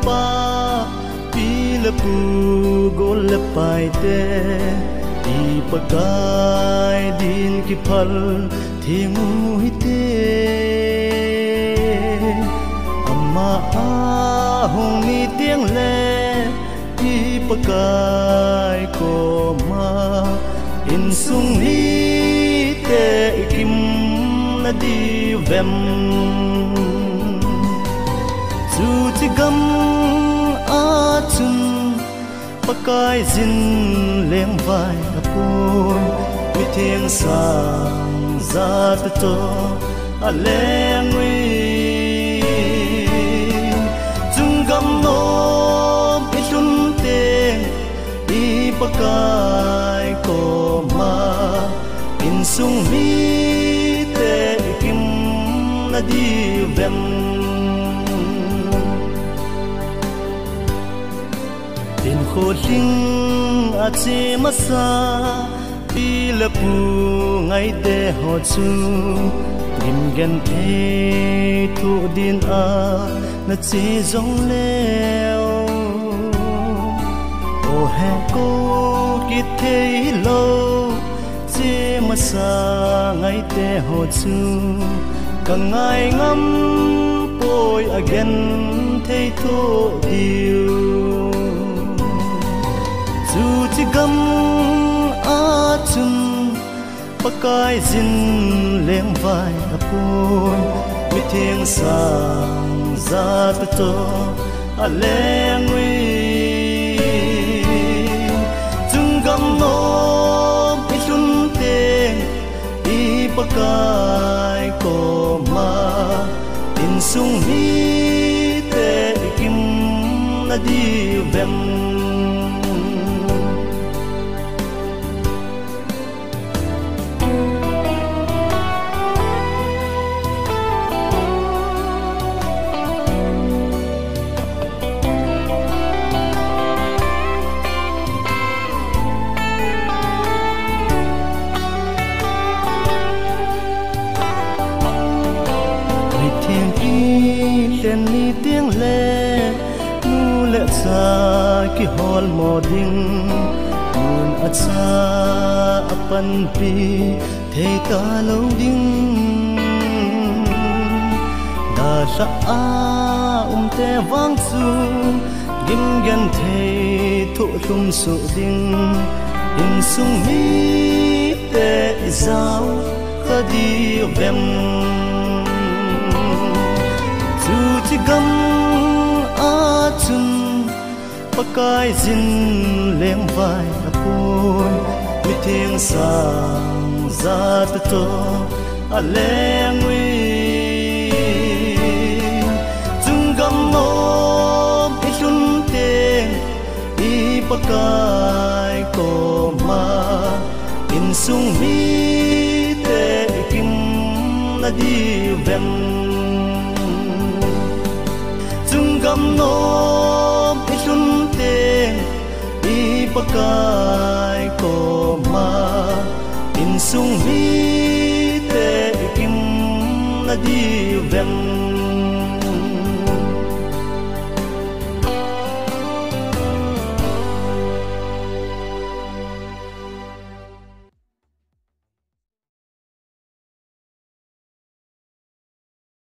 pa pi le pu go le pai te i pakai din ki phal thingu hi te amma a hong ni tiang le i pakai ko ma in sung ni te kim na di vem zu chi gam a chun pakai zin leng vai apun mi thieng sang za ta to a leng wi chung gam no mi chun te i pakai ko ma in sung mi te kim na di vem in khô linh a che ma sa pi le pu ngai te ho chu lim gen the thu din a na che zong leo o he ko ki the lo che ma sa ngai te ho chu ka ngai ngam poi again thei thu diu zu chi gam a chun pakai zin leng vai apun mi thieng sang za ta to a leng wi chung gam no mi chun te i pakai ko ma in sung mi te kim na di vem len ni tiếng le nu lệ sa ki hol mo ding mun a cha apan pi thei ta lo ding da sa a te wang su gim gen thei thu lum su ding in sung mi te zau khadi vem chi gam a chun pakai zin leng vai apun mi thieng sang za ta to a leng wi chung gam no mi chun te i pakai ko ma in sung mi te kim na di vem gam no mi chun te i pakai ko ma in sung mi te kim na di vem